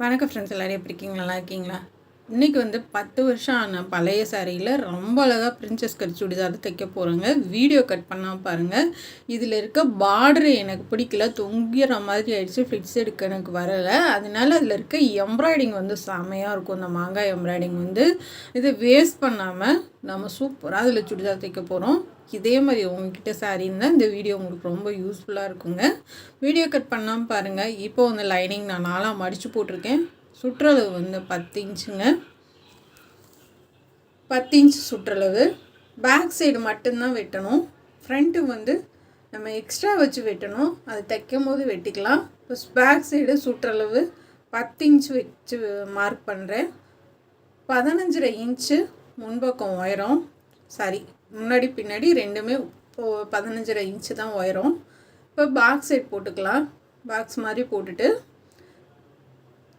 வணக்கம் ஃப்ரெண்ட்ஸ், எல்லோரும் எப்படி இருக்கீங்க? நல்லா இருக்கீங்களா? இன்றைக்கி 10 வருஷம் ஆன பழைய சாரியில் ரொம்ப அழகாக பிரின்சஸ் கட் சுடிதார் தைக்க போகிறோங்க. வீடியோ கட் பண்ணால் பாருங்கள். இதில் இருக்க பார்டரு எனக்கு பிடிக்கல, தொங்கிற மாதிரி ஆயிடுச்சு. ஃபிட்ஸ் எடுக்க எனக்கு வரலை. அதனால அதில் இருக்க எம்ப்ராய்டிங் செமையாக இருக்கும். இந்த மாங்காய் எம்ப்ராய்டிங் இதை வேஸ்ட் பண்ணாமல் நம்ம சூப்பராக அதில் சுடிதார் தைக்க போகிறோம். இதே மாதிரி உங்ககிட்ட சாரீ இருந்தால் இந்த வீடியோ உங்களுக்கு ரொம்ப யூஸ்ஃபுல்லாக இருக்குங்க. வீடியோ கட் பண்ணாமல் பாருங்கள். இப்போ லைனிங் நான் 4ஆக மடித்து போட்டிருக்கேன். சுற்றளவு 10 இன்ச்சுங்க. 10 இன்ச் சுற்றளவு. பேக் சைடு மட்டும்தான் வெட்டணும். ஃப்ரண்ட்டு நம்ம எக்ஸ்ட்ரா வச்சு வெட்டணும். அது தைக்கும் போது வெட்டிக்கலாம். இப்போ பேக் சைடு சுற்றளவு 10 இன்ச் வச்சு மார்க் பண்ணுறேன். 15.5 இன்ச்சு முன்பக்கம் உயரம். சாரி, முன்னாடி பின்னாடி ரெண்டுமே 15.5 இன்ச்சு தான் உயரம். இப்போ பாக்ஸ் சைட் போட்டுக்கலாம். பாக்ஸ் மாதிரி போட்டுட்டு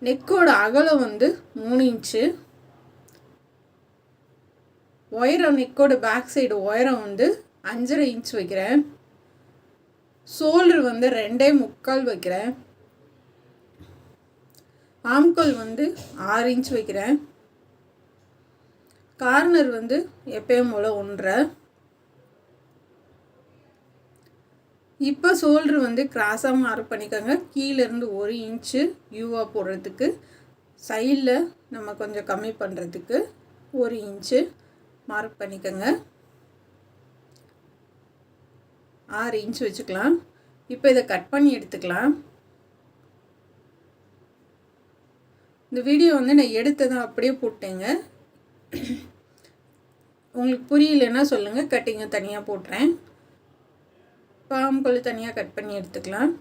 நெக்கோட அகலம் 3 இன்ச்சு. உயரம் நெக்கோட பேக் சைடு உயரம் 5.5 இன்ச் வைக்கிறேன். ஷோல்டர் 2.25 வைக்கிறேன். ஆம்கோல் 6 இன்ச் வைக்கிறேன். கார்னர் எப்பயும் போல் 1.5. இப்போ ஷோல்டர் கிராஸாக மார்க் பண்ணிக்கோங்க. கீழேருந்து 1 இன்ச்சு யூவாக போடுறதுக்கு, சைடில் நம்ம கொஞ்சம் கம்மி பண்ணுறதுக்கு 1 இன்ச்சு மார்க் பண்ணிக்கோங்க. 6 இன்ச் வச்சுக்கலாம். இப்போ இதை கட் பண்ணி எடுத்துக்கலாம். இந்த வீடியோ நான் எடுத்ததை அப்படியே போட்டேங்க. உங்களுக்கு புரியலன்னா சொல்லுங்கள், கட்டிங்க தனியாக போட்டுறேன். பாம்புகள் தனியாக கட் பண்ணி எடுத்துக்கலாம்.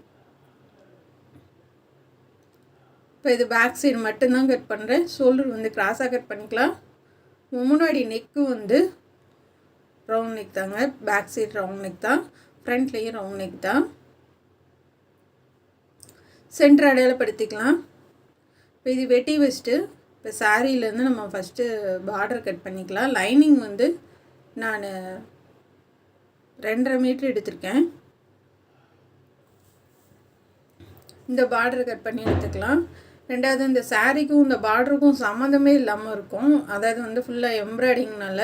இப்போ இது பேக் சைடு மட்டும்தான் கட் பண்ணுறேன். ஷோல்டர் கிராஸாக கட் பண்ணிக்கலாம். முன்னாடி நெக்கு ரவுண்ட் நெக் தாங்க. பேக் சைடு ரவுண்ட் நெக் தான், ஃப்ரண்ட்லேயும் ரவுண்ட் நெக் தான். சென்டர் அடையாளப்படுத்திக்கலாம். இப்போ இது வெட்டி வச்சுட்டு இப்போ சாரியிலேருந்து நம்ம ஃபஸ்ட்டு பார்டர் கட் பண்ணிக்கலாம். லைனிங் நான் 2.5 மீட்டர் எடுத்திருக்கேன். இந்த பார்டர் கட் பண்ணி எடுத்துக்கலாம். ரெண்டாவது, இந்த சாரிக்கும் இந்த பார்டருக்கும் சம்மந்தமே இல்லாமல் இருக்கும். அதாவது ஃபுல்லாக எம்ப்ராய்டிங்னால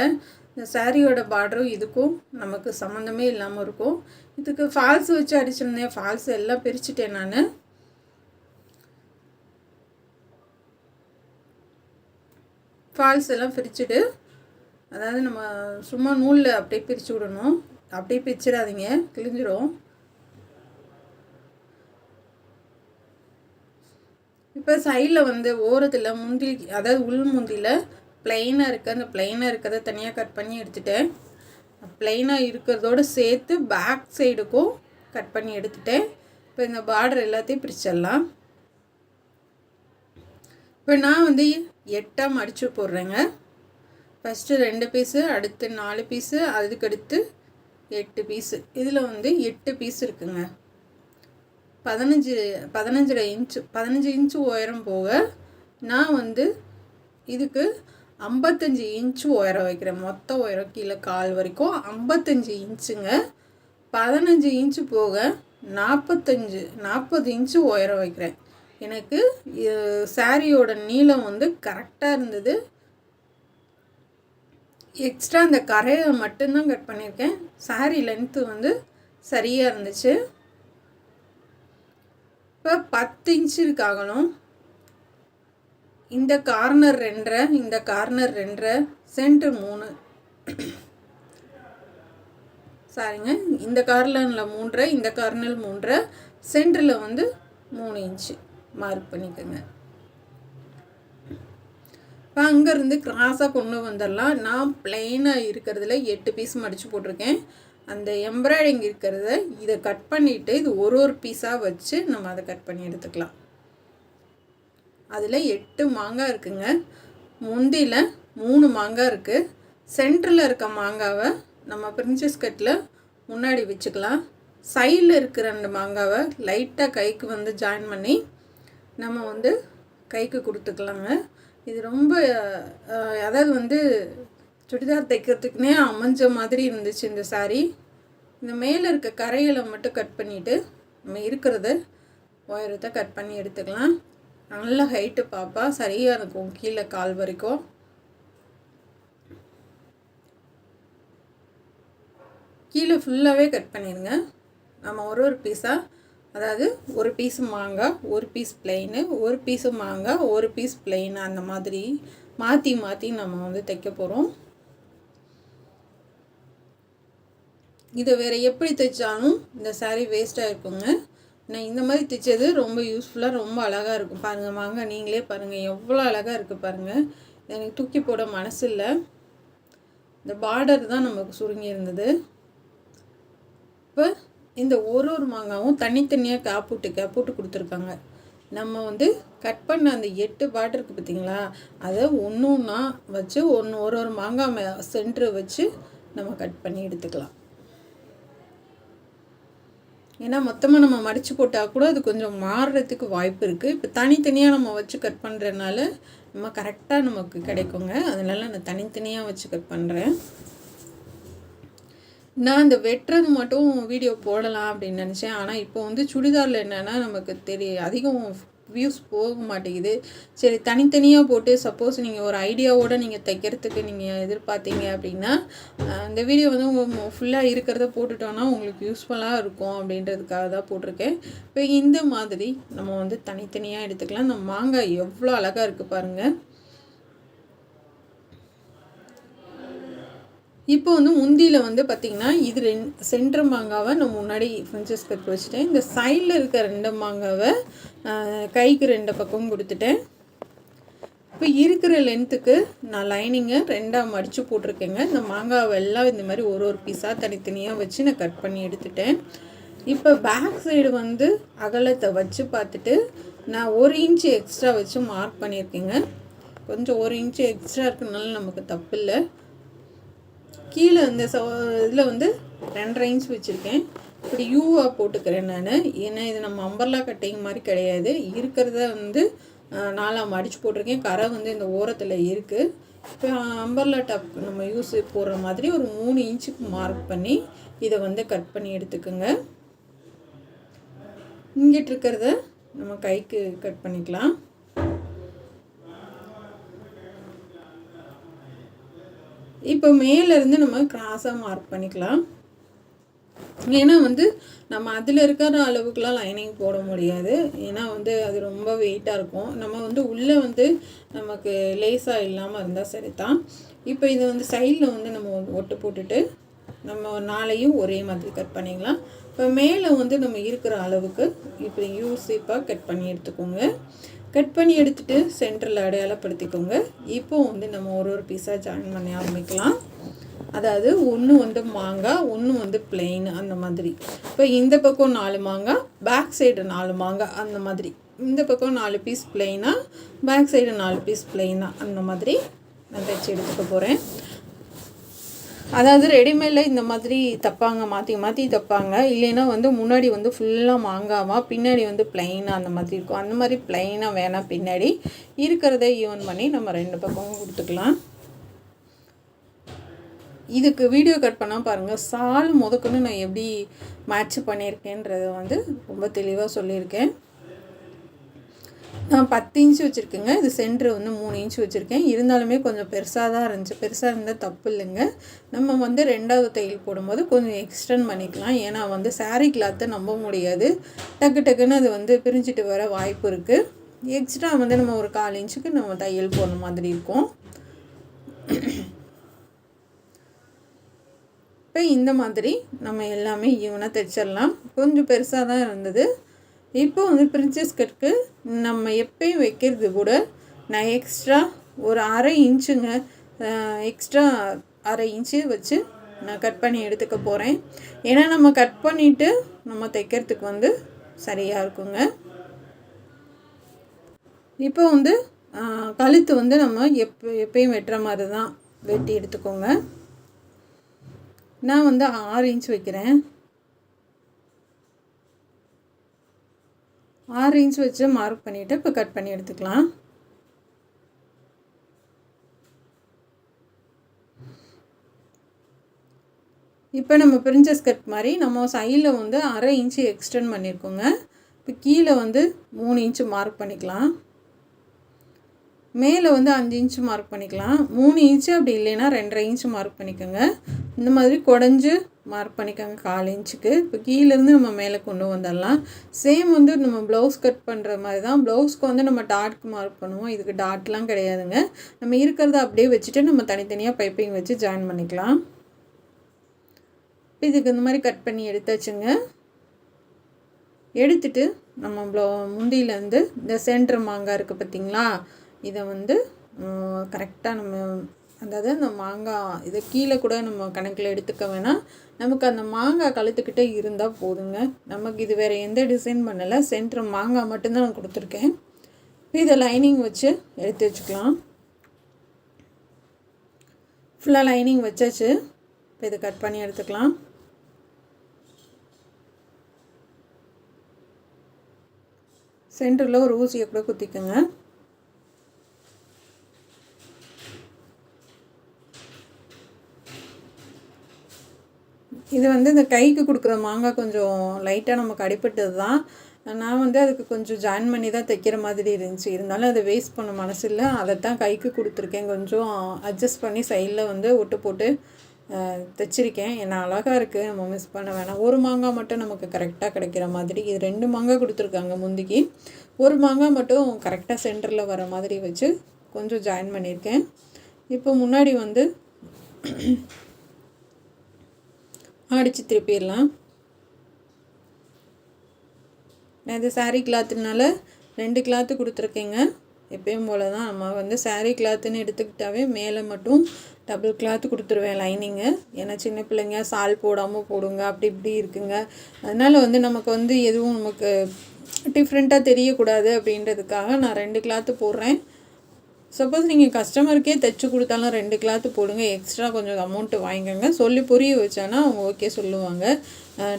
இந்த சாரியோட பார்டரும் இதுக்கும் நமக்கு சம்மந்தமே இல்லாமல் இருக்கும். இதுக்கு ஃபால்ஸ் வச்சு அடிச்சிருந்தேன். ஃபால்ஸ் எல்லாம் பிரிச்சுட்டேன் நான். ஃபால்ஸ் எல்லாம் பிரிச்சுட்டு, அதாவது நம்ம சும்மா நூலில் அப்படியே பிரித்து விடணும். அப்படியே பிரிச்சிடாதீங்க, கிழிஞ்சிரும். இப்போ சைடில் ஓரத்தில் முந்தி, அதாவது உள் முந்தியில் ப்ளைனாக இருக்குது. அந்த ப்ளைனாக இருக்கிறத தனியாக கட் பண்ணி எடுத்துட்டேன். ப்ளைனாக இருக்கிறதோடு சேர்த்து பேக் சைடுக்கும் கட் பண்ணி எடுத்துட்டேன். இப்போ இந்த பார்டர் எல்லாத்தையும் பிரிச்சிடலாம். இப்போ நான் 8ஆக மடித்து போடுறேங்க. ஃபஸ்ட்டு 2 பீஸு, அடுத்து 4 பீஸு, அதுக்கடுத்து 8 பீஸு. இதில் 8 பீஸ் இருக்குங்க. 15.5 இன்ச்சு 15 இன்ச்சு உயரம் போக நான் இதுக்கு 55 இன்ச்சு உயரம் வைக்கிறேன். மொத்த உயரம் கீழே கால் வரைக்கும் 55 இன்ச்சுங்க. 15 இன்ச்சு போக 40 இன்ச்சு உயரம் வைக்கிறேன். எனக்கு சாரியோட நீளம் கரெக்டாக இருந்தது. எக்ஸ்ட்ரா அந்த கரையை மட்டும்தான் கட் பண்ணியிருக்கேன். சாரி லென்த்து சரியாக இருந்துச்சு. இப்போ 10 இன்ச்சு இருக்காகணும். இந்த கார்னர் 2.5, இந்த கார்னர் 2.5, சென்டர் 3. சாரிங்க, இந்த கார்னரில் 3.5, இந்த கார்னர் 3.5, சென்டரில் 3 இன்ச்சு மார்க் பண்ணிக்கோங்க. இப்போ அங்கேருந்து கிராஸாக கொண்டு வந்துடலாம். நான் ப்ளைனாக இருக்கிறதுல 8 பீஸ் மடித்து போட்டிருக்கேன். அந்த எம்ப்ராய்டிங் இருக்கிறத இதை கட் பண்ணிவிட்டு இது ஒரு பீஸாக வச்சு நம்ம அதை கட் பண்ணி எடுத்துக்கலாம். அதில் 8 மாங்காய் இருக்குங்க. முந்தியில் 3 மாங்காய் இருக்குது. சென்டரில் இருக்க மாங்காவை நம்ம பிரின்சஸ் கட்டில் முன்னாடி வச்சுக்கலாம். சைடில் இருக்கிற 2 மாங்காவை லைட்டாக கைக்கு ஜாயின் பண்ணி நம்ம கைக்கு கொடுத்துக்கலாங்க. இது ரொம்ப அதாவது சுடிதார் தைக்கிறதுக்குனே அமைஞ்ச மாதிரி இருந்துச்சு இந்த சாரீ. இந்த மேலே இருக்க கரைகளை மட்டும் கட் பண்ணிவிட்டு நம்ம இருக்கிறத உயரத்தை கட் பண்ணி எடுத்துக்கலாம். நல்ல ஹைட்டு பாப்பா, சரியாக இருக்கும் கீழே கால் வரைக்கும். கீழே ஃபுல்லாகவே கட் பண்ணிடுங்க. நம்ம ஒரு பீஸாக, அதாவது ஒரு பீஸு மாங்காய், ஒரு பீஸ் பிளெயின், ஒரு பீஸு மாங்காய், ஒரு பீஸ் பிளெயின், அந்த மாதிரி மாற்றி மாற்றி நம்ம வந்து தைக்க போகிறோம். இதை வேறு எப்படி தைச்சாலும் இந்த சாரீ வேஸ்ட்டாக இருக்குங்க. நான் இந்த மாதிரி தைச்சது ரொம்ப யூஸ்ஃபுல்லாக, ரொம்ப அழகாக இருக்கும். பாருங்கள் மாங்காய், நீங்களே பாருங்கள் எவ்வளோ அழகாக இருக்குது பாருங்கள். எனக்கு தூக்கி போட மனசு இல்லை. இந்த பார்டர் தான் நமக்கு சுருங்கி இருந்தது. இப்போ இந்த ஒரு மாங்காவும் தனித்தனியாக கேப்போட்டு கொடுத்துருக்காங்க. நம்ம வந்து கட் பண்ண அந்த 8 பார்டர் இருக்குது பார்த்திங்களா, அதை ஒன்று ஒன்றா வச்சு ஒரு மாங்காய் சென்டரை வச்சு நம்ம கட் பண்ணி எடுத்துக்கலாம். ஏன்னா மொத்தமாக நம்ம மடித்து போட்டால் கூட அது கொஞ்சம் மாறுறதுக்கு வாய்ப்பு இருக்குது. இப்போ தனித்தனியாக நம்ம வச்சு கட் பண்ணுறதுனால நம்ம கரெக்டாக நமக்கு கிடைக்குங்க. அதனால் நான் தனித்தனியாக வச்சு கட் பண்ணுறேன். நான் இந்த வெட்டுறது மட்டும் வீடியோ போடலாம் அப்படின்னு நினச்சேன். ஆனால் இப்போ வந்து சுடிதாரில் என்னென்னா நமக்கு அதிகம் வியூஸ் போக மாட்டேங்குது. சரி, தனித்தனியாக போட்டு சப்போஸ் நீங்கள் ஒரு ஐடியாவோடு நீங்கள் தைக்கிறதுக்கு நீங்கள் எதிர்பார்த்தீங்க அப்படின்னா இந்த வீடியோ வந்து ஃபுல்லாக இருக்கிறத போட்டுட்டோன்னா உங்களுக்கு யூஸ்ஃபுல்லாக இருக்கும் அப்படின்றதுக்காக தான் போட்டிருக்கேன். இப்போ இந்த மாதிரி நம்ம வந்து தனித்தனியாக எடுத்துக்கலாம். நம்ம மாங்காய் எவ்வளோ அழகாக இருக்குது பாருங்கள். இப்போ வந்து முந்தியில் வந்து பார்த்திங்கன்னா இது சென்டர் மாங்காவை நான் முன்னாடி ஃப்ரெஞ்சஸ் கட் வச்சுட்டேன். இந்த சைடில் இருக்க 2 மாங்காவை கைக்கு 2 பக்கமும் கொடுத்துட்டேன். இப்போ இருக்கிற லென்த்துக்கு நான் லைனிங்கை 2ஆக மடித்து போட்டிருக்கேங்க. இந்த மாங்காவை எல்லாம் இந்த மாதிரி ஒரு பீஸாக தனித்தனியாக வச்சு நான் கட் பண்ணி எடுத்துட்டேன். இப்போ பேக் சைடு வந்து அகலத்தை வச்சு பார்த்துட்டு நான் 1 இன்ச்சு எக்ஸ்ட்ரா வச்சு மார்க் பண்ணியிருக்கேங்க. கொஞ்சம் 1 இன்ச்சு எக்ஸ்ட்ரா இருக்கிறதுனால நமக்கு தப்பு இல்லை. கீழே இந்த இதில் வந்து 2.5 இன்ச் வச்சுருக்கேன். இப்படி யூவாக போட்டுக்கிறேன் நான். ஏன்னா இது நம்ம அம்பர்லா கட்டிங் மாதிரி கிடையாது. இருக்கிறத வந்து 4ஆக மடித்து போட்டிருக்கேன். கரை வந்து இந்த ஓரத்தில் இருக்குது. இப்போ அம்பர்லா டாப் நம்ம யூஸ் போடுற மாதிரி ஒரு 3 இன்ச்சுக்கு மார்க் பண்ணி இதை வந்து கட் பண்ணி எடுத்துக்கோங்க. இங்கிட்டு இருக்கிறத நம்ம கைக்கு கட் பண்ணிக்கலாம். இப்போ மேலேருந்து நம்ம கிராஸாக மார்க் பண்ணிக்கலாம். ஏன்னா வந்து நம்ம அதில் இருக்கிற அளவுக்குலாம் லைனிங் போட முடியாது. ஏன்னா வந்து அது ரொம்ப வெயிட்டாக இருக்கும். நம்ம வந்து உள்ளே வந்து நமக்கு லேஸாக இல்லாமல் இருந்தால் சரி தான். இப்போ இதை வந்து சைடில் வந்து நம்ம ஒட்டு போட்டுட்டு நம்ம 4ஐயும் ஒரே மாதிரி கட் பண்ணிக்கலாம். இப்போ மேலே வந்து நம்ம இருக்கிற அளவுக்கு இப்படி யூஸிப்பாக கட் பண்ணி எடுத்துக்கோங்க. கட் பண்ணி எடுத்துகிட்டு சென்டரில் அடையாளப்படுத்திக்கோங்க. இப்போ வந்து நம்ம ஒரு பீஸாக ஜாயின் பண்ணி ஆரம்பிக்கலாம். அதாவது ஒன்று வந்து மாங்காய், ஒன்று வந்து பிளெயின், அந்த மாதிரி. இப்போ இந்த பக்கம் 4 மாங்காய், பேக் சைடு 4 மாங்காய், அந்த மாதிரி. இந்த பக்கம் 4 பீஸ் பிளெயினாக, பேக் சைடு 4 பீஸ் பிளெயினாக, அந்த மாதிரி நான் தைச்சி எடுத்துக்க போகிறேன். அதாவது ரெடிமேடில் இந்த மாதிரி தைப்பாங்க, மாற்றி தைப்பாங்க. இல்லைன்னா வந்து முன்னாடி வந்து ஃபுல்லாக மாங்காவாக, பின்னாடி வந்து பிளெயினாக அந்த மாதிரி இருக்கும். அந்த மாதிரி பிளெயினாக வேணாம், பின்னாடி இருக்கிறத ஈவன் பண்ணி நம்ம 2 பக்கமும் கொடுத்துக்கலாம். இதுக்கு வீடியோ கட் பண்ணால் பாருங்கள், சால் முதற்கொண்டு நான் எப்படி மேட்ச் பண்ணியிருக்கேன்றதை வந்து ரொம்ப தெளிவாக சொல்லியிருக்கேன். நான் 10 இன்ச்சு வச்சுருக்கேங்க. இது சென்டர் வந்து 3 இன்ச்சு வச்சுருக்கேன். இருந்தாலுமே கொஞ்சம் பெருசாக தான் இருந்துச்சு. பெருசாக இருந்தால் தப்பு இல்லைங்க. நம்ம வந்து 2வது தையல் போடும்போது கொஞ்சம் எக்ஸ்டெண்ட் பண்ணிக்கலாம். ஏன்னா வந்து சாரீ கிளாத்தை நம்ப முடியாது, டக்குன்னு அது வந்து பிரிஞ்சுட்டு வர வாய்ப்பு இருக்குது. எக்ஸ்ட்ரா வந்து நம்ம ஒரு 1/4 இன்ச்சுக்கு நம்ம தையல் போடுற மாதிரி இருக்கும். இப்போ இந்த மாதிரி நம்ம எல்லாமே ஈவனாக தைச்சிடலாம். கொஞ்சம் பெருசாக தான் இருந்தது. இப்போ வந்து பிரின்சஸ் கட்டுக்கு நம்ம எப்பயும் வைக்கிறது கூட நான் எக்ஸ்ட்ரா ஒரு 1/2 இன்ச்சுங்க, எக்ஸ்ட்ரா 1/2 இன்ச்சு வச்சு நான் கட் பண்ணி எடுத்துக்க போகிறேன். ஏன்னா நம்ம கட் பண்ணிவிட்டு நம்ம தைக்கிறதுக்கு வந்து சரியாக இருக்குங்க. இப்போ வந்து கழுத்து வந்து நம்ம எப்பயும் வெட்டுற மாதிரி தான் வெட்டி எடுத்துக்கோங்க. நான் வந்து 6 இன்ச் வைக்கிறேன். 6 இன்ச் வச்சு மார்க் பண்ணிவிட்டு இப்போ கட் பண்ணி எடுத்துக்கலாம். இப்போ நம்ம பிரின்சஸ் கட் மாதிரி நம்ம சைடில் வந்து 1/2 இன்ச்சு எக்ஸ்டெண்ட் பண்ணியிருக்கோங்க. இப்போ கீழே வந்து 3 இன்ச்சு மார்க் பண்ணிக்கலாம். மேலே வந்து 5 இன்ச்சு மார்க் பண்ணிக்கலாம். 3 இன்ச்சு அப்படி இல்லைன்னா 2.5 இன்ச்சு மார்க் பண்ணிக்கோங்க. இந்த மாதிரி குடஞ்சி மார்க் பண்ணிக்கோங்க 1/4 இன்ச்சுக்கு. இப்போ கீழேருந்து நம்ம மேலே கொண்டு வந்துடலாம். சேம் வந்து நம்ம ப்ளவுஸ் கட் பண்ணுற மாதிரி தான். ப்ளவுஸ்க்கு வந்து நம்ம டாட்க்கு மார்க் பண்ணுவோம். இதுக்கு டாட்லாம் கிடையாதுங்க. நம்ம இருக்கிறத அப்படியே வச்சுட்டு நம்ம தனித்தனியாக பைப்பிங் வச்சு ஜாயின் பண்ணிக்கலாம். இதுக்கு இந்த மாதிரி கட் பண்ணி எடுத்தாச்சுங்க. எடுத்துட்டு நம்ம முந்தியிலேருந்து இந்த சென்டர் மாங்காய் இருக்குது பார்த்திங்களா, இதை வந்து கரெக்டாக நம்ம அதாவது அந்த மாங்காய் இதை கீழே கூட நம்ம கணக்கில் எடுத்துக்க வேணாம். நமக்கு அந்த மாங்காய் கழுத்துக்கிட்டே இருந்தால் போதுங்க. நமக்கு இது வேறு எந்த டிசைன் பண்ணலை, சென்டர் மாங்காய் மட்டும்தான் நான் கொடுத்துருக்கேன். இப்போ இதை லைனிங் வச்சு எடுத்து வச்சுக்கலாம். ஃபுல்லாக லைனிங் வச்சாச்சு. இப்போ இதை கட் பண்ணி எடுத்துக்கலாம். சென்டரில் ஒரு ஊசியை கூட குத்திக்கோங்க. இது வந்து இந்த கைக்கு கொடுக்குற மாங்காய் கொஞ்சம் லைட்டாக நமக்கு அடிப்பட்டது தான். நான் வந்து அதுக்கு கொஞ்சம் ஜாயின் பண்ணி தான் தைக்கிற மாதிரி இருந்துச்சு. இருந்தாலும் அதை வேஸ்ட் பண்ண மனசு இல்லை, அதைத்தான் கைக்கு கொடுத்துருக்கேன். கொஞ்சம் அட்ஜஸ்ட் பண்ணி சைடில் வந்து ஒட்டு போட்டு தைச்சிருக்கேன். ஏன்னா அழகாக இருக்குது, நம்ம மிஸ் பண்ண வேணாம். ஒரு மாங்காய் மட்டும் நமக்கு கரெக்டாக கிடைக்கிற மாதிரி. இது 2 மாங்காய் கொடுத்துருக்காங்க முந்திக்கு. ஒரு மாங்காய் மட்டும் கரெக்டாக சென்டரில் வர மாதிரி வச்சு கொஞ்சம் ஜாயின் பண்ணியிருக்கேன். இப்போ முன்னாடி வந்து அடித்து திருப்பிடலாம். நான் இது சாரீ கிளாத்துனால 2 கிளாத்து கொடுத்துருக்கேங்க. எப்பயும் போல் தான் நம்ம வந்து சாரீ கிளாத்துன்னு எடுத்துக்கிட்டாவே மேலே மட்டும் டபுள் கிளாத்து கொடுத்துருவேன் லைனிங்கு. ஏன்னா சின்ன பிள்ளைங்க சால் போடாமல் போடுங்க, அப்படி இப்படி இருக்குங்க. அதனால் வந்து நமக்கு வந்து எதுவும் நமக்கு டிஃப்ரெண்ட்டாக தெரியக்கூடாது அப்படின்றதுக்காக நான் 2 கிளாத்து போடுறேன். சப்போஸ் நீங்கள் கஸ்டமருக்கே தைச்சி கொடுத்தாலும் 2 கிளாத்து போடுங்க. எக்ஸ்ட்ரா கொஞ்சம் அமௌண்ட்டு வாங்கிக்கோங்க. சொல்லி புரிய வச்சானா அவங்க ஓகே சொல்லுவாங்க.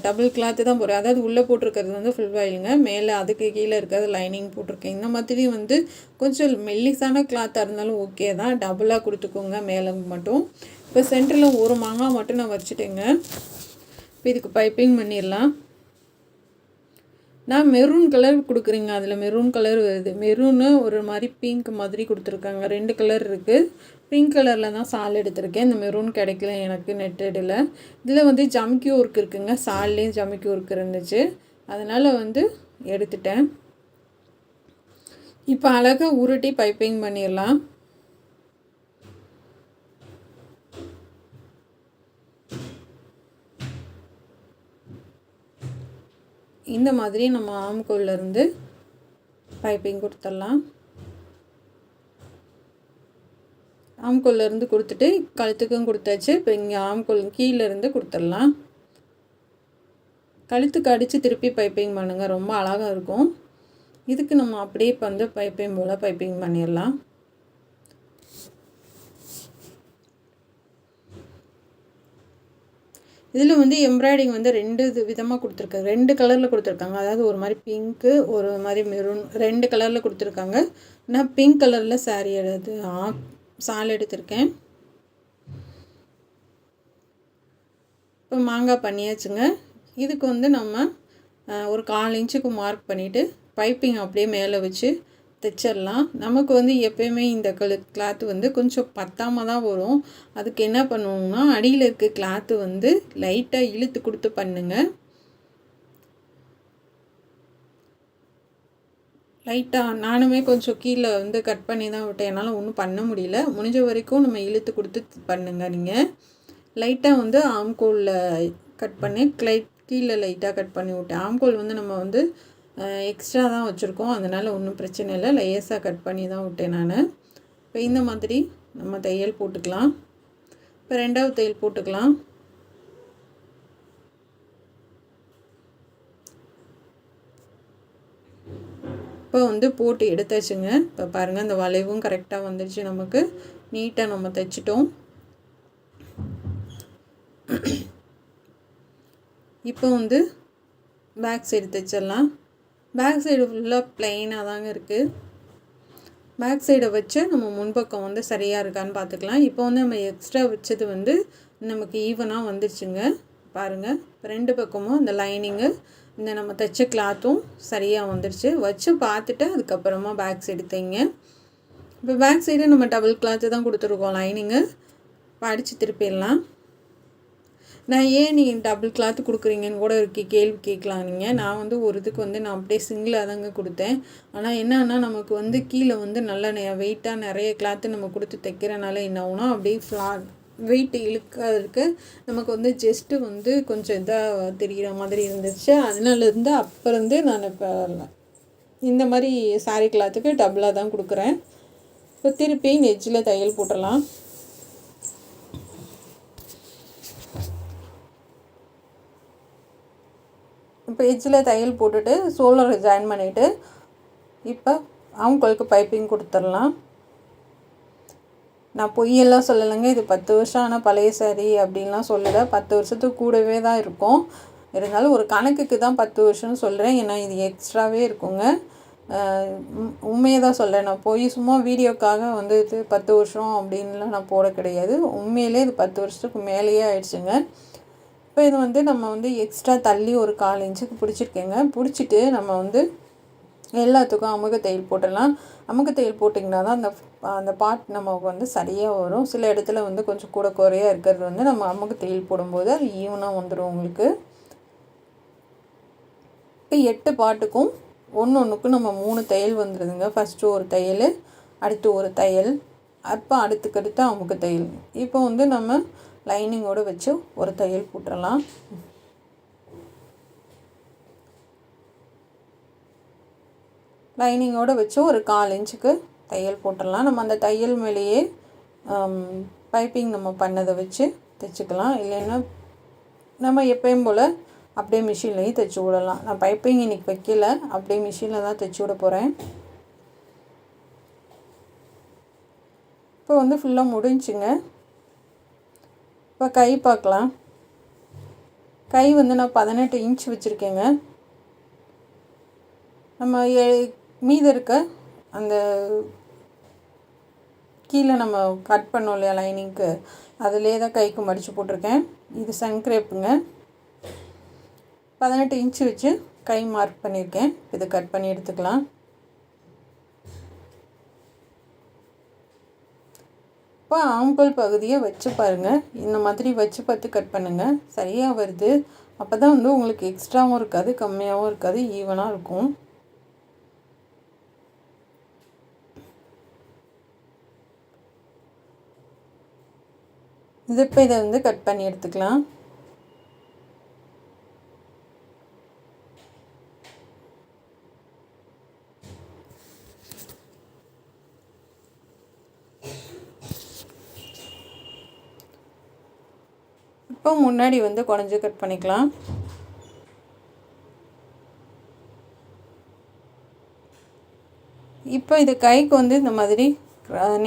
டபுள் கிளாத்து தான் போடுறேன். அதாவது உள்ளே போட்டிருக்கிறது வந்து ஃபுல் வாயிலுங்க, மேலே அதுக்கு கீழே இருக்கிறது லைனிங் போட்டிருக்கேன். இந்த மாதிரி வந்து கொஞ்சம் மெல்லிசான கிளாத்தாக இருந்தாலும் ஓகே தான், டபுளாக கொடுத்துக்கோங்க மேலே மட்டும். இப்போ சென்டரில் ஒரு மாங்காய் மட்டும் நான் வச்சுட்டேங்க. இப்போ இதுக்கு பைப்பிங் பண்ணிடலாம். நான் மெரூன் கலர் கொடுக்குறீங்க, அதில் மெரூன் கலர் வருது. மெரூனு ஒரு மாதிரி பிங்க் மாதிரி கொடுத்துருக்காங்க. 2 கலர் இருக்குது. பிங்க் கலரில் தான் சால் எடுத்திருக்கேன். இந்த மெரூன் கிடைக்கல எனக்கு நெட்டடில். இதில் வந்து ஜமிக்கி ஒர்க் இருக்குங்க, சால்லேயும் ஜமிக்கி ஒர்க் இருந்துச்சு, அதனால் வந்து எடுத்துட்டேன். இப்போ அழகாக உருட்டி பைப்பிங் பண்ணிடலாம். இந்த மாதிரி நம்ம ஆம்கோல்லேருந்து பைப்பிங் கொடுத்துடலாம். ஆம்கோல்லேருந்து கொடுத்துட்டு கழுத்துக்கும் கொடுத்தாச்சு. இப்போ இங்கே ஆம்கோல் கீழேருந்து கொடுத்துடலாம். கழுத்துக்கு அடித்து திருப்பி பைப்பிங் பண்ணுங்கள், ரொம்ப அழகாக இருக்கும். இதுக்கு நம்ம அப்படியே வந்து பைப்பிங் போல் பைப்பிங் பண்ணிடலாம். இதில் வந்து எம்ப்ராய்டிங் வந்து 2 விதமாக கொடுத்துருக்காங்க, 2 கலரில் கொடுத்துருக்காங்க. அதாவது ஒரு மாதிரி பிங்க்கு, ஒரு மாதிரி மெரூன், 2 கலரில் கொடுத்துருக்காங்க. நான் பிங்க் கலரில் சாரீ சால் எடுத்திருக்கேன். இப்போ மாங்காய் பண்ணியாச்சுங்க. இதுக்கு வந்து நம்ம ஒரு 1/4 இன்ச்சுக்கு மார்க் பண்ணிவிட்டு பைப்பிங் அப்படியே மேலே வச்சு தைச்சிடலாம். நமக்கு வந்து எப்போயுமே இந்த கிளாத்து வந்து கொஞ்சம் பத்தாமல் தான் வரும். அதுக்கு என்ன பண்ணுவோம்னா, அடியில் இருக்க கிளாத்து வந்து லைட்டாக இழுத்து கொடுத்து பண்ணுங்கள். லைட்டாக நானுமே கொஞ்சம் கீழே வந்து கட் பண்ணி தான் விட்டேன், என்னால் ஒன்றும் பண்ண முடியல. முடிஞ்ச வரைக்கும் நம்ம இழுத்து கொடுத்து பண்ணுங்கள். நீங்கள் லைட்டாக வந்து ஆம்கோலில் கட் பண்ணி கீழே லைட்டாக கட் பண்ணி விட்டேன். ஆம்கோல் வந்து நம்ம வந்து எக்ஸ்ட்ரா தான் வச்சுருக்கோம், அதனால் ஒன்றும் பிரச்சனை இல்லை. லேசாக கட் பண்ணி தான் விட்டேன் நான். இப்போ இந்த மாதிரி நம்ம தையல் போட்டுக்கலாம். இப்போ 2வது தையல் போட்டுக்கலாம். இப்போ வந்து போட்டு எடுத்தாச்சுங்க. இப்போ பாருங்கள், இந்த வளைவும் கரெக்டாக வந்துடுச்சு. நமக்கு நீட்டாக நம்ம தைச்சிட்டோம். இப்போ வந்து பேக் சைடு தைச்சிடலாம். பேக் சைடு ஃபுல்லாக ப்ளைனாக தாங்க இருக்குது. பேக் சைடை வச்சு நம்ம முன்பக்கம் வந்து சரியாக இருக்கான்னு பார்த்துக்கலாம். இப்போ வந்து நம்ம எக்ஸ்ட்ரா வச்சது வந்து நமக்கு ஈவனாக வந்துடுச்சுங்க. பாருங்கள், 2 பக்கமும் இந்த லைனிங்கு இந்த நம்ம தைச்ச கிளாத்தும் சரியாக வந்துடுச்சு. வச்சு பார்த்துட்டு அதுக்கப்புறமா பேக் சைடு தைங்க. இப்போ பேக் சைடு நம்ம டபுள் கிளாத்து தான் கொடுத்துருக்கோம் லைனிங்கு. இப்போ அடித்து திருப்பிடலாம். நான் ஏன் நீங்கள் டபுள் கிளாத்து கொடுக்குறீங்கன்னு கூட கேள்வி கேட்கலாம் நீங்கள். நான் வந்து ஒரு இதுக்கு வந்து நான் அப்படியே சிங்கிளாக தாங்க கொடுத்தேன். ஆனால் என்னன்னா நமக்கு வந்து கீழே வந்து நல்லா வெயிட்டாக நிறைய கிளாத்து நம்ம கொடுத்து தைக்கிறனால என்ன ஆகுனா அப்படியே வெயிட் இழுக்கிறதுக்கு நமக்கு வந்து ஜஸ்ட்டு வந்து கொஞ்சம் இதாக தெரிகிற மாதிரி இருந்துச்சு. அதனாலேருந்து அப்போ இருந்து நான் இப்போ இந்த மாதிரி சாரீ கிளாத்துக்கு டபுளாக தான் கொடுக்குறேன். இப்போ திருப்பி நெஜ்ஜில் தையல் போட்டுடலாம். இப்போ எட்ஜில் தையல் போட்டுட்டு ஷோல்டரை ஜாயின் பண்ணிவிட்டு இப்போ அவங்களுக்கு பைப்பிங் கொடுத்துடலாம். நான் பொய்யெல்லாம் சொல்லலைங்க. இது 10 வருஷம் ஆனால் பழைய சாரீ அப்படின்லாம் சொல்லலை. 10 வருஷத்துக்கு கூடவே தான் இருக்கும். இருந்தாலும் ஒரு கணக்குக்கு தான் 10 வருஷம்னு சொல்கிறேன். ஏன்னா இது எக்ஸ்ட்ராவே இருக்குங்க. உண்மையை தான் சொல்கிறேன். நான் போய் சும்மா வீடியோக்காக வந்து இது 10 வருஷம் அப்படின்லாம் நான் போட கிடையாது. உண்மையிலே இது 10 வருஷத்துக்கு மேலேயே ஆயிடுச்சுங்க. இப்போ இது வந்து நம்ம வந்து எக்ஸ்ட்ரா தள்ளி ஒரு 1/4 இன்ச்சுக்கு பிடிச்சிருக்கேங்க. பிடிச்சிட்டு நம்ம வந்து எல்லாத்துக்கும் அமுக தையல் போட்டுடலாம். அமுக தையல் போட்டிங்கன்னா தான் அந்த பார்ட் நமக்கு வந்து சரியாக வரும். சில இடத்துல வந்து கொஞ்சம் கூட குறையாக இருக்கிறது வந்து நம்ம அமுக தையல் போடும்போது அது ஈவனாக வந்துடும் உங்களுக்கு. இப்போ 8 பாட்டுக்கும் ஒன்றுக்கும் நம்ம 3 தையல் வந்துடுதுங்க. ஃபஸ்ட்டு ஒரு தையல், அடுத்து ஒரு தையல், அப்போ அடுத்துக்கடுத்து அமுக தையல். இப்போ வந்து நம்ம லைனிங்கோடு வச்சு ஒரு தையல் போட்டுடலாம். லைனிங்கோடு வச்சு ஒரு 1/4 இன்ச்சுக்கு தையல் போட்டுடலாம். நம்ம அந்த தையல் மேலேயே பைப்பிங் நம்ம பண்ணதை வச்சு தைச்சிக்கலாம். இல்லைன்னா நம்ம எப்பயும் போல் அப்படியே மிஷின்லேயும் தைச்சி விடலாம். நான் பைப்பிங் இன்றைக்கி வைக்கல, அப்படியே மிஷினில் தான் தைச்சி விட போகிறேன். இப்போ வந்து ஃபுல்லாக முடிஞ்சுங்க. இப்போ கை பார்க்கலாம். கை வந்து நான் 18 இன்ச் வச்சுருக்கேங்க. நம்ம மீதி இருக்க அந்த கீழே நம்ம கட் பண்ணோம் இல்லையா லைனிங்க்கு, அதிலே தான் கைக்கு மடித்து போட்டிருக்கேன். இது சன்க்ரேப்புங்க. 18 இன்ச்சு வச்சு கை மார்க் பண்ணியிருக்கேன். இதை கட் பண்ணி எடுத்துக்கலாம். இப்போ ஆம்பல் பகுதியை வச்சு பாருங்கள். இந்த மாதிரி வச்சு பார்த்து கட் பண்ணுங்கள். சரியாக வருது. அப்போ தான் வந்து உங்களுக்கு எக்ஸ்ட்ராவும் இருக்காது, கம்மியாகவும் இருக்காது, ஈவனாக இருக்கும். இது இப்போ இதை வந்து கட் பண்ணி எடுத்துக்கலாம். இப்போ முன்னாடி வந்து குறைஞ்சி கட் பண்ணிக்கலாம். இப்போ இது கைக்கு வந்து இந்த மாதிரி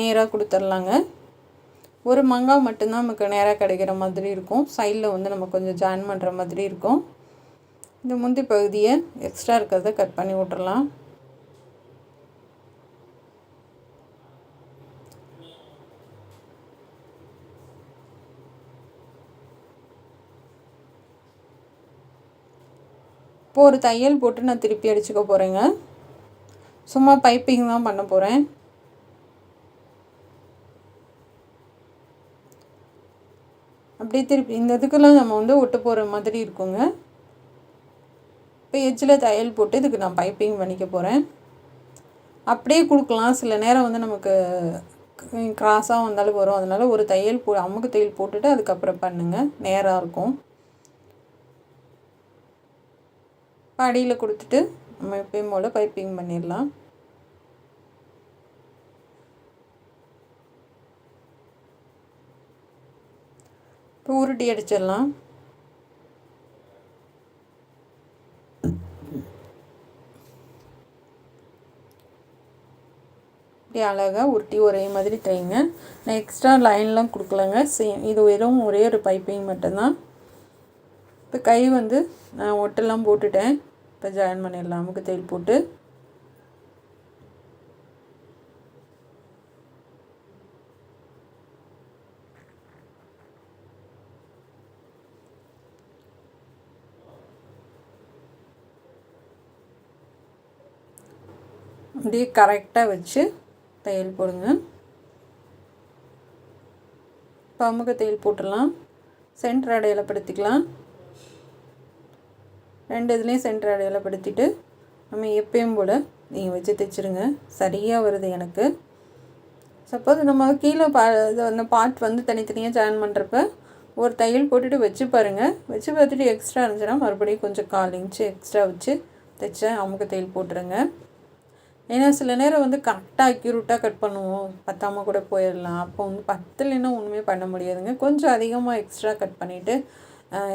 நேராக கொடுத்துர்லாங்க. ஒரு மங்காய் மட்டும்தான் நமக்கு நேராக கிடைக்கிற மாதிரி இருக்கும். சைடில் வந்து நம்ம கொஞ்சம் ஜாயின் பண்ணுற மாதிரி இருக்கும். இந்த முந்தி பகுதியை எக்ஸ்ட்ரா இருக்கிறத கட் பண்ணி விட்டுறலாம். இப்போ ஒரு தையல் போட்டு நான் திருப்பி அடிச்சுக்க போகிறேங்க. சும்மா பைப்பிங் தான் பண்ண போகிறேன். அப்படியே திருப்பி இந்த இதுக்கெல்லாம் நம்ம வந்து ஒட்டு போகிற மாதிரி இருக்குங்க. இப்போ எட்ஜில் தையல் போட்டு இதுக்கு நான் பைப்பிங் பண்ணிக்க போகிறேன். அப்படியே கொடுக்கலாம். சில நேரம் வந்து நமக்கு கிராஸாக வந்தாலும் வரும். அதனால் ஒரு தையல் அமுக்கு தையல் போட்டுட்டு அதுக்கப்புறம் பண்ணுங்கள், நேராக இருக்கும். அடியில் கொடுத்துட்டு நம்ம எப்பயும் போல் பைப்பிங் பண்ணிடலாம். இப்போ உருட்டி அடிச்சிடலாம். இப்படி அழகாக உருட்டி ஒரே மாதிரி தைங்க. நான் எக்ஸ்ட்ரா லைன்லாம் கொடுக்கலங்க. இது வெறும் ஒரே ஒரு பைப்பிங் மட்டும்தான். இப்போ கை வந்து நான் ஒட்டெல்லாம் போட்டுட்டேன். இப்போ ஜாயின் பண்ணிடலாம் அமுக்கு தையல் போட்டு. அப்படியே கரெக்டாக வச்சு தையல் போடுங்க. அமுக தையல் போட்டுடலாம். சென்டர் அடையாளப்படுத்திக்கலாம். 2 இதுலேயும் சென்டர் அடையாளப்படுத்திட்டு நம்ம எப்பயும் போல் நீங்கள் வச்சு தைச்சிருங்க. சரியாக வருது எனக்கு. சப்போஸ் நம்ம கீழே அந்த பார்ட் வந்து தனித்தனியாக ஜாயின் பண்ணுறப்ப ஒரு தையல் போட்டுட்டு வச்சு பாருங்கள். வச்சு பார்த்துட்டு எக்ஸ்ட்ரா இருந்துச்சுன்னா மறுபடியும் கொஞ்சம் 1/4 இன்ச்சு எக்ஸ்ட்ரா வச்சு தைச்சேன் அமுக தையல் போட்டுருங்க. ஏன்னா சில நேரம் வந்து கரெக்டாக அக்யூரேட்டாக கட் பண்ணுவோம், பத்தாமல் கூட போயிடலாம். அப்போ வந்து 10 ஒன்றுமே பண்ண முடியாதுங்க. கொஞ்சம் அதிகமாக எக்ஸ்ட்ரா கட் பண்ணிவிட்டு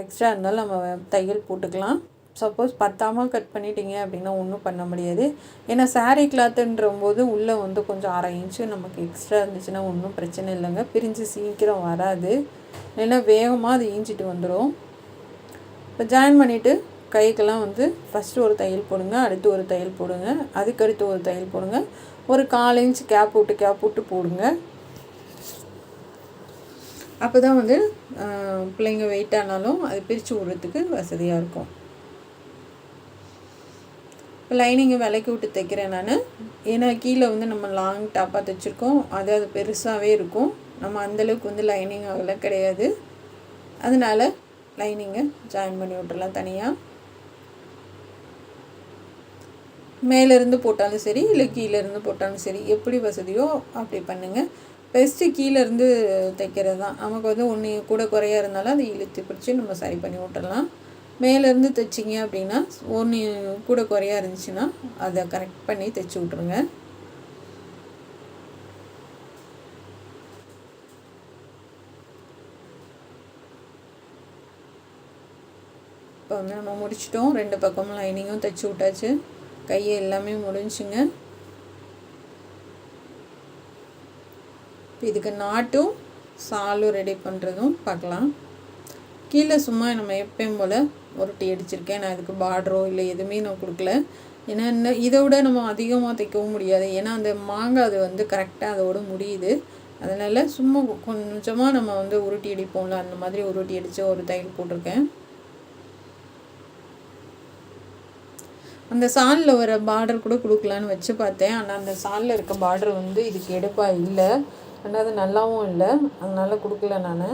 எக்ஸ்ட்ரா இருந்தாலும் நம்ம தையல் போட்டுக்கலாம். சப்போஸ் பத்தாமல் கட் பண்ணிட்டீங்க அப்படின்னா ஒன்றும் பண்ண முடியாது. ஏன்னா சாரீ கிளாத்துன்ற போது உள்ளே வந்து கொஞ்சம் 1/2 இன்ச்சு நமக்கு எக்ஸ்ட்ரா இருந்துச்சுன்னா ஒன்றும் பிரச்சனை இல்லைங்க. பிரிஞ்சு சீக்கிரம் வராது, இல்லைன்னா வேகமாக அது ஈஞ்சிட்டு வந்துடும். இப்போ ஜாயின் பண்ணிவிட்டு கைக்கெல்லாம் வந்து ஃபஸ்ட்டு ஒரு தையல் போடுங்க, அடுத்து ஒரு தையல் போடுங்க, அதுக்கடுத்து ஒரு தையல் போடுங்க. ஒரு 1/4 இன்ச் கேப் விட்டு போடுங்க. அப்போ தான் வந்து பிள்ளைங்க வெயிட் ஆனாலும் அது பிரித்து விடுறதுக்கு வசதியாக இருக்கும். இப்போ லைனிங்கை விலைக்கு விட்டு தைக்கிறேன் நான். ஏன்னா கீழே வந்து நம்ம லாங் டாப்பாக தைச்சிருக்கோம், அது பெருசாகவே இருக்கும். நம்ம அந்தளவுக்கு வந்து லைனிங் அதெல்லாம் கிடையாது. அதனால் லைனிங்கை ஜாயின் பண்ணி விட்டுறலாம் தனியாக. மேலேருந்து போட்டாலும் சரி, இல்லை கீழேருந்து போட்டாலும் சரி, எப்படி வசதியோ அப்படி பண்ணுங்கள். பெஸ்ட்டு கீழேருந்து தைக்கிறது தான். நமக்கு வந்து ஒன்று கூட குறையாக இருந்தாலும் அதை இழுத்து பிடிச்சி நம்ம சரி பண்ணி விட்டுறலாம். மேலேருந்து தைச்சிங்க அப்படின்னா ஒன்று கூட குறையாக இருந்துச்சுன்னா அதை கரெக்ட் பண்ணி தைச்சி விட்ருங்க. இப்போ வந்து நம்ம முடிச்சிட்டோம். 2 பக்கமும் லைனிங்கும் தைச்சி விட்டாச்சு. கையை எல்லாமே முடிஞ்சுங்க. இப்போ இதுக்கு நாட்டும் சாலும் ரெடி பண்ணுறதும் பார்க்கலாம். கீழே சும்மா நம்ம எப்பயும் போல் உருட்டி அடிச்சிருக்கேன். நான் இதுக்கு பார்டரோ இல்லை எதுவுமே நான் கொடுக்கல. ஏன்னா இதை விட நம்ம அதிகமாக தைக்கவும் முடியாது. ஏன்னா அந்த மாங்காய் அது வந்து கரெக்டாக அதோடு முடியுது. அதனால் சும்மா கொஞ்சமாக நம்ம வந்து உருட்டி அடிப்போம்ல, அந்த மாதிரி உருட்டி அடித்து ஒரு தையல் போட்டிருக்கேன். அந்த சாலில் வர பார்டர் கூட கொடுக்கலான்னு வச்சு பார்த்தேன். ஆனால் அந்த சாலில் இருக்க பார்டர் வந்து இதுக்கு எடுப்பாக இல்லை, ஆனால் அது நல்லாவும் இல்லை, அதனால் கொடுக்கல நான்.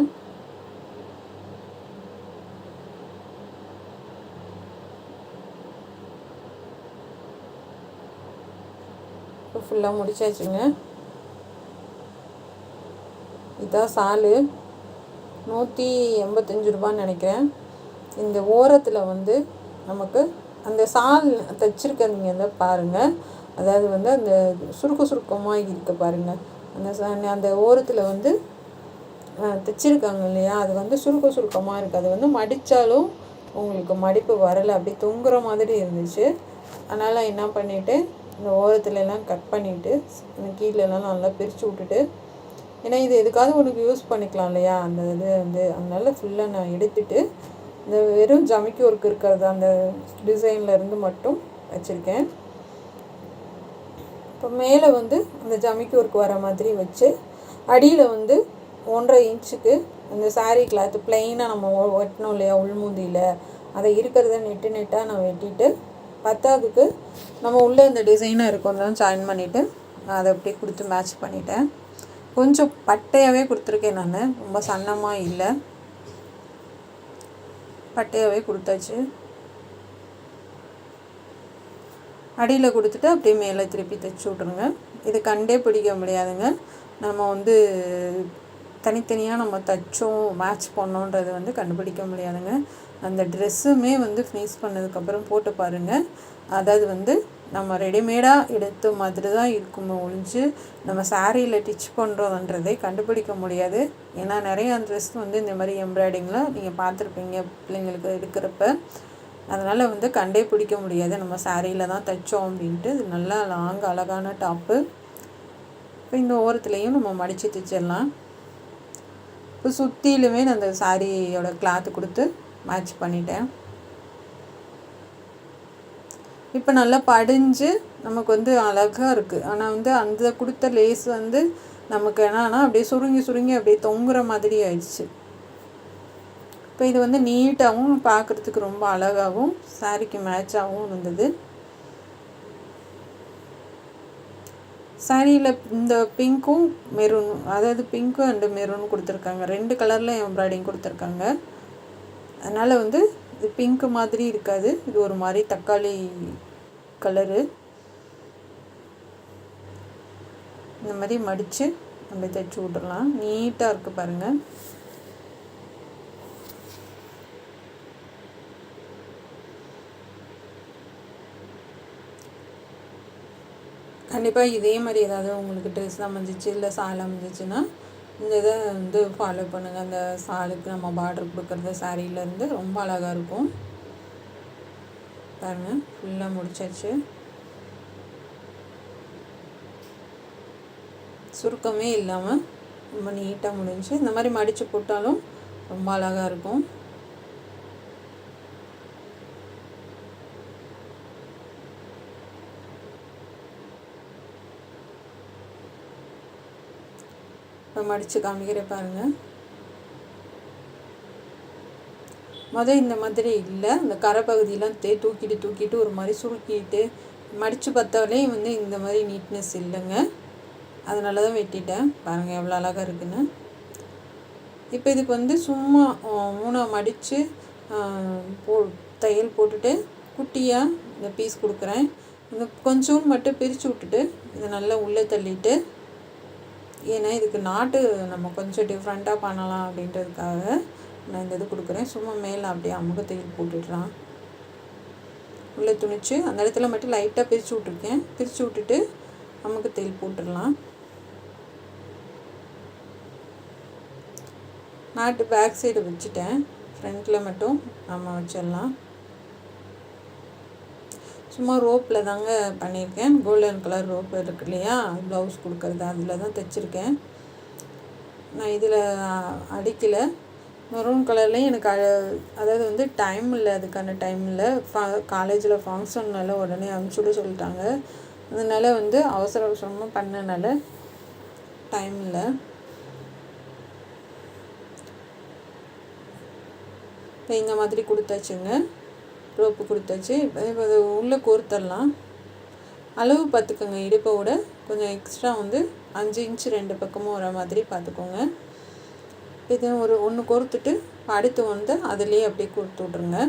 இப்போ ஃபுல்லாக முடிச்சாச்சுங்க. இதுதான் சாலு. 185 ரூபான்னு நினைக்கிறேன். இந்த ஓரத்தில் வந்து நமக்கு அந்த சால் தைச்சிருக்கீங்க தான் பாருங்கள். அதாவது வந்து அந்த சுருக்கமாக இருக்க பாருங்கள். அந்த ஓரத்தில் வந்து தைச்சிருக்காங்க இல்லையா, அது வந்து சுருக்கமாக இருக்குது. அது வந்து மடித்தாலும் உங்களுக்கு மடிப்பு வரலை, அப்படி தொங்குற மாதிரி இருந்துச்சு. அதனால் என்ன பண்ணிவிட்டு இந்த ஓரத்துலலாம் கட் பண்ணிவிட்டு இந்த கீழெல்லாம் நல்லா பிரித்து விட்டுட்டு, ஏன்னா இது எதுக்காவது உனக்கு யூஸ் பண்ணிக்கலாம் இல்லையா, அந்த இது வந்து அதனால் ஃபுல்லாக நான் எடுத்துகிட்டு இந்த வெறும் ஜமிக்கி ஒர்க் இருக்கிறது அந்த டிசைனில் இருந்து மட்டும் வச்சுருக்கேன். இப்போ மேலே வந்து அந்த ஜமிக்கி ஒர்க் வர மாதிரி வச்சு அடியில் வந்து 1.5 இன்ச்சுக்கு அந்த சாரீ கிளாத்து ப்ளைனாக நம்ம வெட்டணும் இல்லையா உள்மூந்தியில், அதை இருக்கிறத நெட்டாக நான் வெட்டிட்டு 10க்கு நம்ம உள்ளே இந்த டிசைனாக இருக்கும் தான் ஜாயின் பண்ணிவிட்டு அதை அப்படியே கொடுத்து மேட்ச் பண்ணிட்டேன். கொஞ்சம் பட்டையாகவே கொடுத்துருக்கேன் நான், ரொம்ப சன்னமாக இல்லை, பட்டையாகவே கொடுத்தாச்சு. அடியில் கொடுத்துட்டு அப்படியே மேலே திருப்பி தைச்சி விட்ருங்க. இது கண்டே பிடிக்க முடியாதுங்க. நம்ம வந்து தனித்தனியாக நம்ம தைச்சோம் மேட்ச் பண்ணோன்றது வந்து கண்டுபிடிக்க முடியாதுங்க. அந்த ட்ரெஸ்ஸுமே வந்து ஃபினிஷ் பண்ணதுக்கப்புறம் போட்டு பாருங்கள். அதாவது வந்து நம்ம ரெடிமேடாக எடுத்த மாதிரி தான் இருக்குமே ஒழிஞ்சு நம்ம சாரியில் டிச் பண்ணுறோன்றதை கண்டுபிடிக்க முடியாது. ஏன்னா நிறைய ட்ரெஸ் வந்து இந்த மாதிரி எம்ப்ராய்டிங்கில் நீங்கள் பார்த்துருப்பீங்க பிள்ளைங்களுக்கு எடுக்கிறப்ப. அதனால் வந்து கண்டே பிடிக்க முடியாது நம்ம சாரியில் தான் தைச்சோம் அப்படின்ட்டு. இது நல்லா லாங் அழகான டாப்பு. இப்போ இந்த ஓரத்துலேயும் நம்ம மடித்து தைச்சிடலாம். இப்போ சுற்றிலுமே நான் அந்த சாரியோட கிளாத்து கொடுத்து மேட்ச் பண்ணிட்டேன். இப்போ நல்லா படிஞ்சு நமக்கு வந்து அழகாக இருக்குது. ஆனால் வந்து அந்த கொடுத்த லேஸ் வந்து நமக்கு என்னன்னா அப்படியே சுருங்கி அப்படியே தொங்குற மாதிரி ஆயிடுச்சு. இப்போ இது வந்து நீட்டாகவும் பார்க்குறதுக்கு ரொம்ப அழகாகவும் சாரிக்கு மேட்சாகவும் இருந்தது. சாரியில் இந்த பிங்க்கும் மெரூன், அதாவது பிங்க்கும் அண்டு மெரூன் கொடுத்துருக்காங்க. 2 கலரில் எம்ப்ராய்டிங் கொடுத்துருக்காங்க. அதனால் வந்து இது பிங்க்கு மாதிரி இருக்காது, இது ஒரு மாதிரி தக்காளி கலரு. இந்த மாதிரி மடித்து நம்ம தைச்சி விட்றலாம். நீட்டாக இருக்குது பாருங்கள். கண்டிப்பாக இதே மாதிரி ஏதாவது உங்களுக்கு ட்ரெஸ் அமைஞ்சிச்சு இல்லை சால் அமைஞ்சிச்சுன்னா இந்த இதை வந்து ஃபாலோ பண்ணுங்கள். அந்த சாலுக்கு நம்ம பார்டர் கொடுக்குறது சாரியிலேருந்து ரொம்ப அழகாக இருக்கும் பாருங்கள். ஃபுல்லாக முடிச்சாச்சு. சுருக்கமே இல்லாமல் ரொம்ப நீட்டாக முடிஞ்சு. இந்த மாதிரி மடித்து போட்டாலும் ரொம்ப அழகாக இருக்கும். இப்போ மடித்து காமிக்கிறேன் பாருங்கள். இந்த மாதிரி இல்லை, இந்த கரை பகுதியெலாம் தூக்கிட்டு ஒரு மாதிரி சுருக்கிட்டு மடித்து பார்த்தாலே வந்து இந்த மாதிரி நீட்னஸ் இல்லைங்க. அதனால தான் வெட்டிட்டேன். பாருங்கள் எவ்வளோ அழகாக இருக்குன்னு. இப்போ இதுக்கு வந்து சும்மா 3 மடித்து தையல் போட்டுட்டு குட்டியாக இந்த பீஸ் கொடுக்குறேன். இந்த கொஞ்சம் மட்டும் பிரித்து விட்டுட்டு இதை நல்லா உள்ளே தள்ளிட்டு, ஏன்னா இதுக்கு நாட்டு நம்ம கொஞ்சம் டிஃப்ரெண்ட்டாக பண்ணலாம் அப்படின்றதுக்காக நான் இந்த இது கொடுக்குறேன். சும்மா மேலே அப்படியே அமுக தையல் போட்டுடலாம். உள்ளே துணிச்சு அந்த இடத்துல மட்டும் லைட்டாக பிரித்து விட்ருக்கேன். பிரித்து விட்டுட்டு அமுக தையல் போட்டுடலாம். நாட்டு பேக் சைடு வச்சுட்டேன், ஃப்ரண்ட்டில் மட்டும் நம்ம வச்சிடலாம். சும்மா ரோப்பில் தாங்க பண்ணியிருக்கேன். கோல்டன் கலர் ரோப் இருக்கு இல்லையா, ப்ளவுஸ் கொடுக்குறது அதில் தான் தைச்சிருக்கேன். நான் இதில் அடிக்கலை. மெரூன் கலர்லேயும் எனக்கு அதாவது வந்து டைம் இல்லை, அதுக்கான டைம் இல்லை. காலேஜில் ஃபங்க்ஷன்னால உடனே அனுப்பிச்சுட சொல்லிட்டாங்க. அதனால் வந்து அவசரமாக பண்ணனால டைம் இல்லை. இப்போ இந்த மாதிரி கொடுத்தாச்சுங்க, ரோப்பு கொடுத்தாச்சு. இப்போ அது உள்ளே கோர்த்தரலாம். அளவு பார்த்துக்கோங்க, இடுப்பை விட கொஞ்சம் எக்ஸ்ட்ரா வந்து 5 இன்ச்சு 2 பக்கமும் வர மாதிரி பார்த்துக்கோங்க. இது ஒன்று கோர்த்துட்டு அடுத்து வந்து அதுலேயே அப்படியே கோர்த்து விட்ருங்க.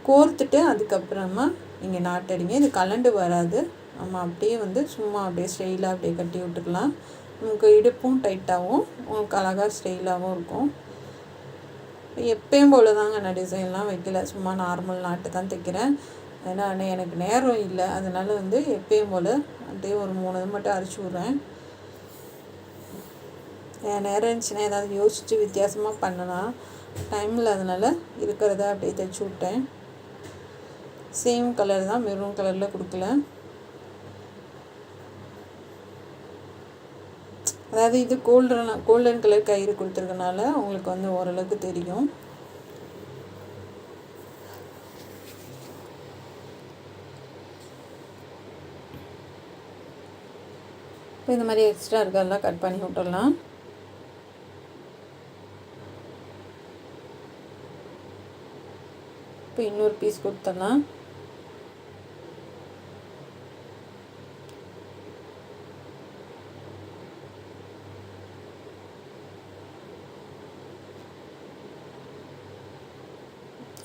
கோர்த்துட்டு அதுக்கப்புறமா நீங்கள் நாட்டடிங்க. இது கலண்டு வராது. நம்ம அப்படியே வந்து சும்மா அப்படியே ஸ்டைலாக அப்படியே கட்டி விட்டுக்கலாம். உங்களுக்கு இடுப்பும் டைட்டாகவும் உங்களுக்கு அழகாக ஸ்டைலாகவும் இருக்கும். எப்பயும் போல் தாங்க, நான் டிசைன்லாம் வைக்கல, சும்மா நார்மல் நாட்டு தான் தைக்கிறேன். ஏன்னா எனக்கு நேரம் இல்லை, அதனால் வந்து எப்பயும் போல் அப்படியே ஒரு 3 இது மட்டும் அரைச்சி விட்றேன். என் நேரம் இருந்துச்சுன்னா ஏதாவது யோசித்து வித்தியாசமாக பண்ணலாம், டைம் இல்லாதனால இருக்கிறத அப்படியே தைச்சி விட்டேன். சேம் கலர் தான், மெரூன் கலரில் கொடுக்கல. அதாவது இது கோல்டன் கலர் கயிறு கொடுத்துருக்கனால உங்களுக்கு வந்து ஓரளவுக்கு தெரியும். இப்போ இந்த மாதிரி எக்ஸ்ட்ரா இருக்கிறதெல்லாம் கட் பண்ணி விட்டுடலாம். இப்போ இன்னொரு பீஸ் கொடுத்துடலாம்.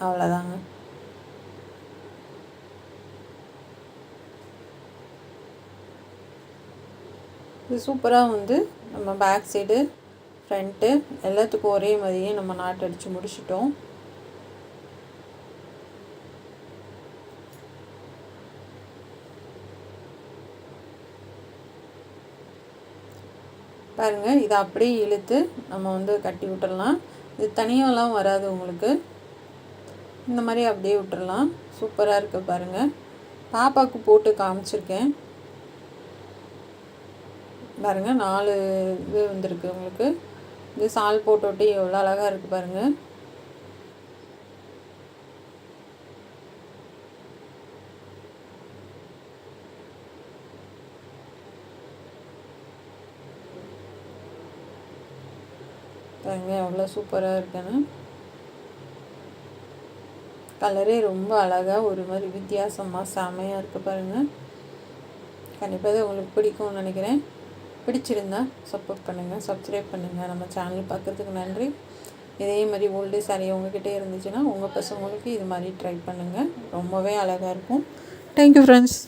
அவ்வளோதாங்க. இது சூப்பராக வந்து நம்ம பேக் சைடு ஃப்ரண்ட்டு எல்லாத்துக்கும் ஒரே மாதிரியே நம்ம நாட்டு அடித்து முடிச்சிட்டோம். பாருங்கள், இதை அப்படியே இழுத்து நம்ம வந்து கட்டி விட்டுடலாம். இது தனியாலாம் வராது உங்களுக்கு. இந்த மாதிரி அப்படியே விட்டுடலாம். சூப்பராக இருக்குது பாருங்கள். பாப்பாவுக்கு போட்டு காமிச்சிருக்கேன் பாருங்கள். 4 இது வந்திருக்கு உங்களுக்கு. இது சால் போட்டு எவ்வளோ அழகாக இருக்குது பாருங்கள். பாருங்கள் எவ்வளோ சூப்பராக இருக்குன்னு. கலரே ரொம்ப அழகாக ஒரு மாதிரி வித்தியாசமாக செமையாக இருக்குது பாருங்கள். கண்டிப்பாக இது உங்களுக்கு பிடிக்கும்னு நினைக்கிறேன். பிடிச்சிருந்தா சப்போர்ட் பண்ணுங்கள், சப்ஸ்கிரைப் பண்ணுங்கள். நம்ம சேனல் பார்க்குறதுக்கு நன்றி. இதே மாதிரி ஓல்டு சாரீ உங்ககிட்ட இருந்துச்சுன்னா உங்கள் பசங்களுக்கு இது மாதிரி ட்ரை பண்ணுங்கள். ரொம்பவே அழகாக இருக்கும். Thank you friends.